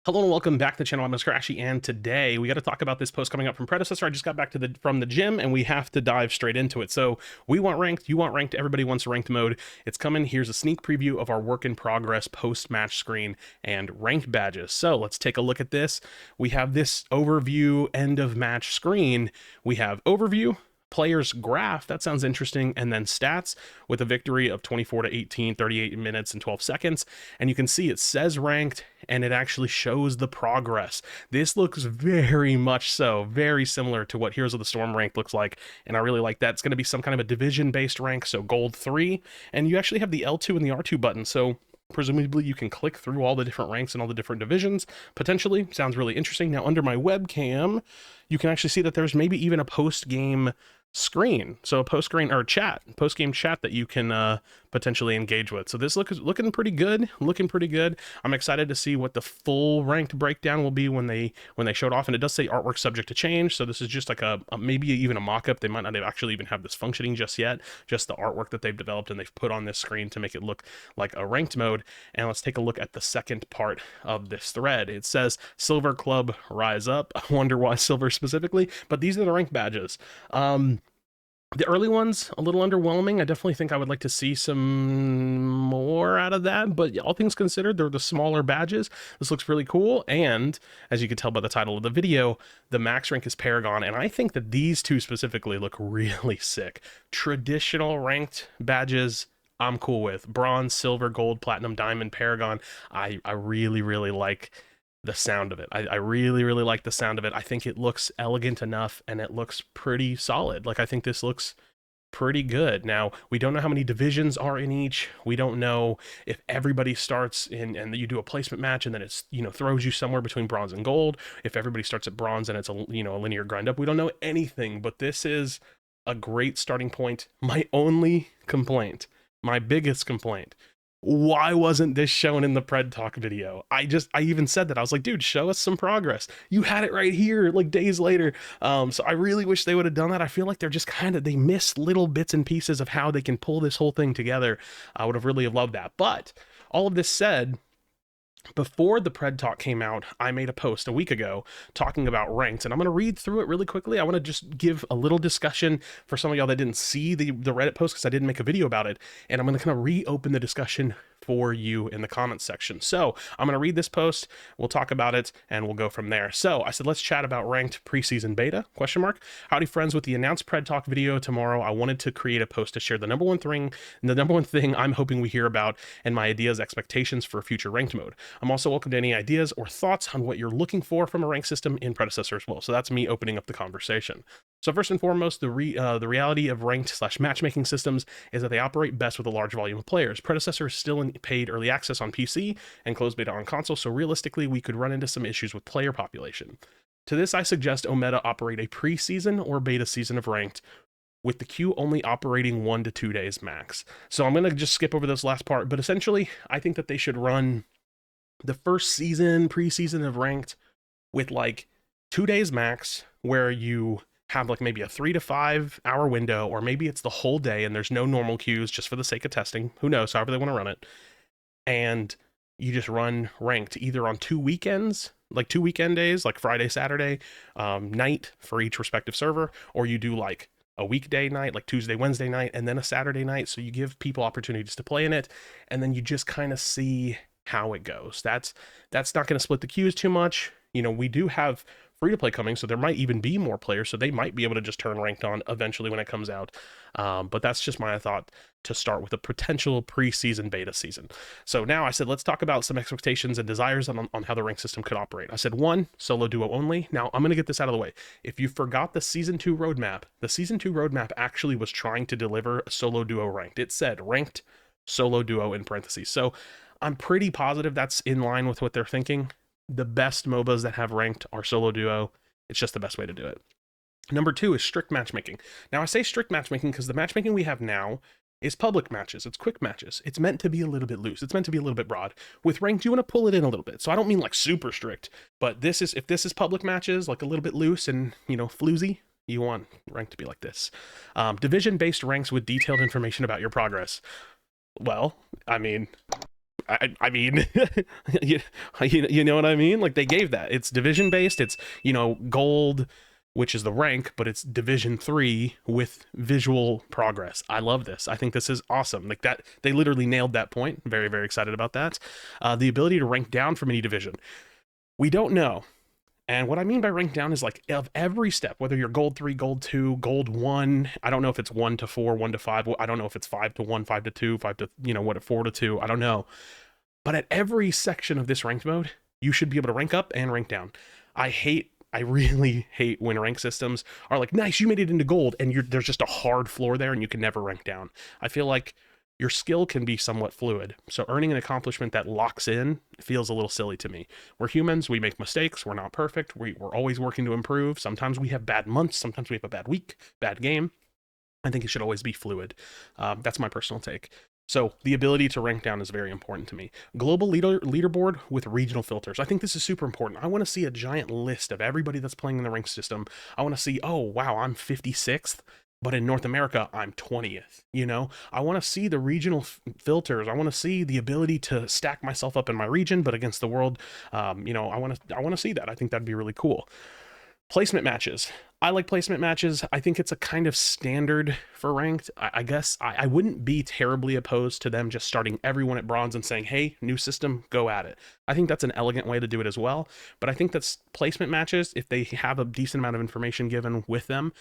Hello and welcome back to the channel. I'm Krashy, and today we got to talk about this post coming up from Predecessor. I just got back from the gym, and we have to dive straight into it. So we want ranked, you want ranked, everybody wants a ranked mode. It's coming. Here's a sneak preview of our work in progress post-match screen and ranked badges. So let's take a look at this. We have this overview end of match screen. We have overview, players graph, that sounds interesting, and then stats with a victory of 24-18, 38 minutes and 12 seconds. And you can see it says ranked, and it actually shows the progress. This looks very much so, very similar to what Heroes of the Storm ranked looks like, and I really like that. It's going to be some kind of a division-based rank, so gold 3, and you actually have the L2 and the R2 button, so presumably you can click through all the different ranks and all the different divisions. Potentially, sounds really interesting. Now, under my webcam, you can actually see that there's maybe even a post-game screen, so a post-game chat that you can potentially engage with. So this looking pretty good, I'm excited to see what the full ranked breakdown will be when they show it off. And it does say artwork subject to change, so this is just like a maybe even a mock-up. They might not actually even have this functioning just yet, just the artwork that they've developed and they've put on this screen to make it look like a ranked mode. And let's take a look at the second part of this thread. It says Silver Club rise up. I wonder why silver specifically, but these are the rank badges. The early ones, a little underwhelming. I definitely think I would like to see some more out of that, but all things considered, they're the smaller badges. This looks really cool, and as you can tell by the title of the video, the max rank is Paragon, and I think that these two specifically look really sick. Traditional ranked badges, I'm cool with. Bronze, silver, gold, platinum, diamond, Paragon. I really like the sound of it. I really like the sound of it. I think it looks elegant enough, and it looks pretty solid. Like, I think this looks pretty good. Now, we don't know how many divisions are in each. We don't know if everybody starts in and you do a placement match and then it's, throws you somewhere between bronze and gold. If everybody starts at bronze and it's a linear grind up. We don't know anything, but this is a great starting point. My only complaint, my biggest complaint, why wasn't this shown in the Pred Talk video? I even said that. I was like, dude, show us some progress. You had it right here, like days later. So I really wish they would have done that. I feel like they're just they miss little bits and pieces of how they can pull this whole thing together. I would have really loved that. But all of this said, before the Pred Talk came out, I made a post a week ago talking about ranked, and I'm going to read through it really quickly. I want to just give a little discussion for some of y'all that didn't see the Reddit post because I didn't make a video about it, and I'm going to kind of reopen the discussion for you in the comments section. So I'm going to read this post, we'll talk about it, and we'll go from there. So I said, let's chat about ranked preseason beta, ? Howdy friends, with the announced Pred Talk video tomorrow, I wanted to create a post to share the number one thing I'm hoping we hear about and my ideas, expectations for future ranked mode. I'm also welcome to any ideas or thoughts on what you're looking for from a rank system in Predecessor as well. So that's me opening up the conversation. So first and foremost, the reality of ranked / matchmaking systems is that they operate best with a large volume of players. Predecessor is still in paid early access on PC and closed beta on console, so realistically, we could run into some issues with player population. To this, I suggest Ometa operate a preseason or beta season of ranked, with the queue only operating 1 to 2 days max. So I'm going to just skip over this last part, but essentially, I think that they should run the first preseason of ranked with like 2 days max, where you have like maybe a 3 to 5 hour window, or maybe it's the whole day and there's no normal queues just for the sake of testing. Who knows, however they want to run it. And you just run ranked either on 2 weekends, like 2 weekend days, like Friday, Saturday night for each respective server, or you do like a weekday night, like Tuesday, Wednesday night, and then a Saturday night. So you give people opportunities to play in it, and then you just kind of see how it goes. That's not going to split the queues too much. We do have free to play coming, so there might even be more players, so they might be able to just turn ranked on eventually when it comes out. But that's just my thought to start with a potential preseason beta season. So now I said, let's talk about some expectations and desires on how the rank system could operate. I said 1, solo duo only. Now I'm going to get this out of the way. If you forgot the season 2 roadmap, the season 2 roadmap actually was trying to deliver a solo duo ranked. It said ranked solo duo in parentheses. So I'm pretty positive that's in line with what they're thinking. The best MOBAs that have ranked are solo duo. It's just the best way to do it. Number 2 is strict matchmaking. Now I say strict matchmaking because the matchmaking we have now is public matches. It's quick matches. It's meant to be a little bit loose. It's meant to be a little bit broad. With ranked, you want to pull it in a little bit. So I don't mean like super strict, but if this is public matches, like a little bit loose and, floozy, you want ranked to be like this. Division-based ranks with detailed information about your progress. Well, I mean, I mean, you, you know what I mean? Like they gave that. It's division based. It's, gold, which is the rank, but it's division 3 with visual progress. I love this. I think this is awesome. Like that, they literally nailed that point. Very, very excited about that. The ability to rank down from any division. We don't know. And what I mean by rank down is like of every step, whether you're gold 3, gold 2, gold 1, I don't know if it's 1 to 4, 1 to 5, I don't know if it's 5 to 1, 5 to 2, 5 to, 4 to 2, I don't know. But at every section of this ranked mode, you should be able to rank up and rank down. I really hate when rank systems are like, nice, you made it into gold, and there's just a hard floor there and you can never rank down. I feel like your skill can be somewhat fluid. So earning an accomplishment that locks in feels a little silly to me. We're humans, we make mistakes, we're not perfect, we're always working to improve. Sometimes we have bad months, sometimes we have a bad week, bad game. I think it should always be fluid. That's my personal take. So the ability to rank down is very important to me. Global leaderboard with regional filters. I think this is super important. I want to see a giant list of everybody that's playing in the rank system. I want to see, oh, wow, I'm 56th, but in North America, I'm 20th. I want to see the regional filters. I want to see the ability to stack myself up in my region, but against the world. I want to see that. I think that'd be really cool. Placement matches. I like placement matches. I think it's a kind of standard for ranked. I guess I wouldn't be terribly opposed to them just starting everyone at bronze and saying, hey, new system, go at it. I think that's an elegant way to do it as well. But I think that's placement matches, if they have a decent amount of information given with them,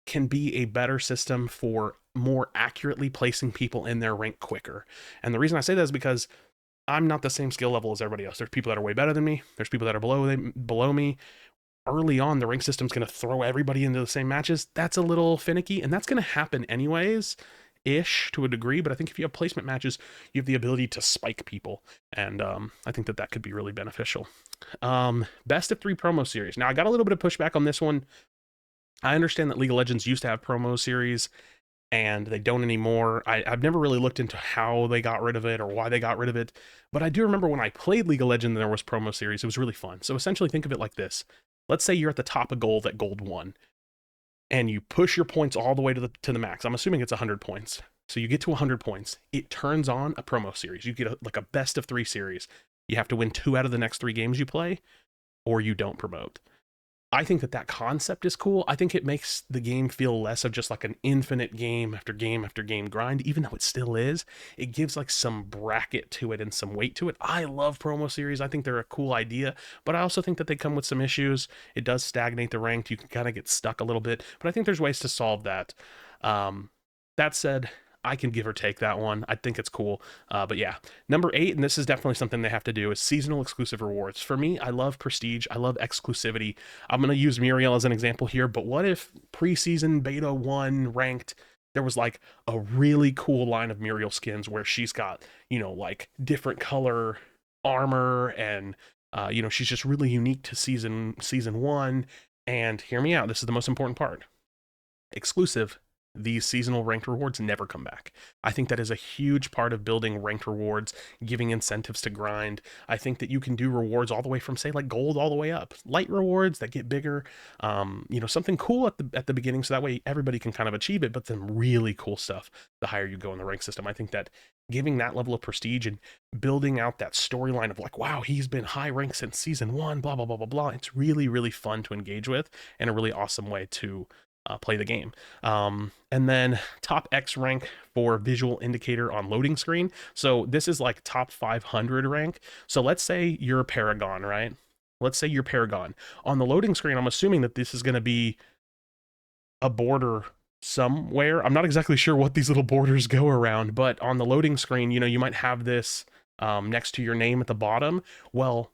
can be a better system for more accurately placing people in their rank quicker. And the reason I say that is because I'm not the same skill level as everybody else. There's people that are way better than me. There's people that are below me. Early on, the rank system's going to throw everybody into the same matches. That's a little finicky, and that's going to happen anyways, ish, to a degree. But I think if you have placement matches, you have the ability to spike people, and I think that could be really beneficial. Best of 3 promo series. Now, I got a little bit of pushback on this one. I understand that League of Legends used to have promo series, and they don't anymore. I've never really looked into how they got rid of it or why they got rid of it, but I do remember when I played League of Legends and there was promo series. It was really fun. So essentially think of it like this. Let's say you're at the top of gold at gold 1, and you push your points all the way to the max. I'm assuming it's 100 points. So you get to 100 points. It turns on a promo series. You get a best of 3 series. You have to win 2 out of the next 3 games you play, or you don't promote. I think that concept is cool. I think it makes the game feel less of just like an infinite game after game after game grind, even though it still is. It gives like some bracket to it and some weight to it. I love promo series. I think they're a cool idea, but I also think that they come with some issues. It does stagnate the ranked. You can kind of get stuck a little bit, but I think there's ways to solve that. That said, I can give or take that one. I think it's cool. But yeah, number 8, and this is definitely something they have to do, is seasonal exclusive rewards. For me, I love prestige. I love exclusivity. I'm going to use Muriel as an example here, but what if preseason beta 1 ranked, there was like a really cool line of Muriel skins where she's got, like different color armor and, she's just really unique to season 1. And hear me out. This is the most important part. Exclusive. These seasonal ranked rewards never come back. I think that is a huge part of building ranked rewards, giving incentives to grind. I think that you can do rewards all the way from, say, like gold all the way up. Light rewards that get bigger, something cool at the beginning, so that way everybody can kind of achieve it, but then really cool stuff the higher you go in the rank system. I think that giving that level of prestige and building out that storyline of like, wow, he's been high ranked since season 1, blah, blah, blah, blah, blah. It's really, really fun to engage with and a really awesome way to play the game. And then top X rank for visual indicator on loading screen. So this is like top 500 rank. So let's say you're a Paragon, right? Let's say you're Paragon. On the loading screen, I'm assuming that this is going to be a border somewhere. I'm not exactly sure what these little borders go around, but on the loading screen, you might have this next to your name at the bottom. Well,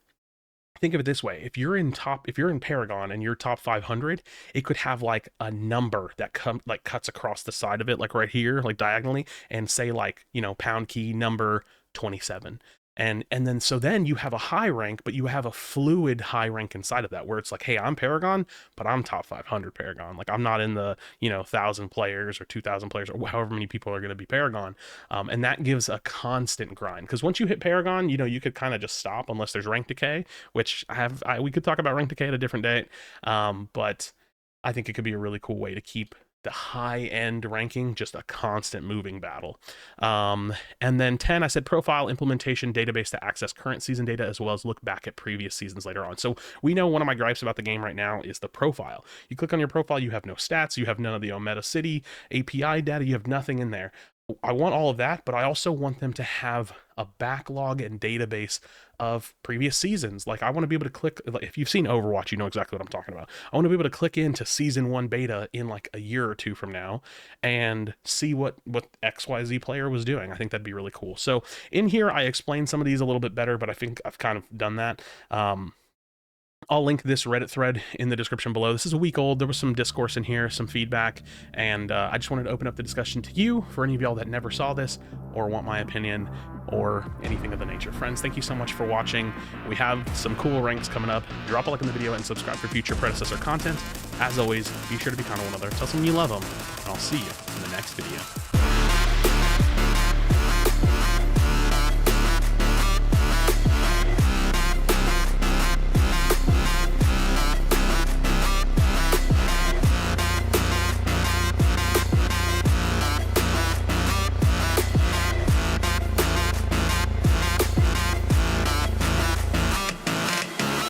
think of it this way. If you're in Paragon and you're top 500, it could have like a number that cuts across the side of it, like right here, like diagonally, and say like, pound key number 27. And then you have a high rank, but you have a fluid high rank inside of that where it's like, hey, I'm Paragon, but I'm top 500 Paragon. Like I'm not in the, 1,000 players or 2,000 players or however many people are going to be Paragon. And that gives a constant grind. Because once you hit Paragon, you could kind of just stop unless there's rank decay, which we could talk about rank decay at a different date. But I think it could be a really cool way to keep the high-end ranking, just a constant moving battle. And then 10, I said profile implementation database to access current season data as well as look back at previous seasons later on. So we know one of my gripes about the game right now is the profile. You click on your profile, you have no stats, you have none of the Ometa City API data, you have nothing in there. I want all of that, but I also want them to have a backlog and database of previous seasons. Like, I want to be able to click, like, if you've seen Overwatch, you know exactly what I'm talking about. I want to be able to click into season 1 beta in like a year or two from now and see what XYZ player was doing. I think that'd be really cool. So in here, I explained some of these a little bit better, but I think I've kind of done that. I'll link this Reddit thread in the description below. This is a week old. There was some discourse in here, some feedback, and I just wanted to open up the discussion to you for any of y'all that never saw this or want my opinion or anything of the nature. Friends, thank you so much for watching. We have some cool ranks coming up. Drop a like in the video and subscribe for future Predecessor content. As always, be sure to be kind to one another. Tell someone you love them, and I'll see you in the next video.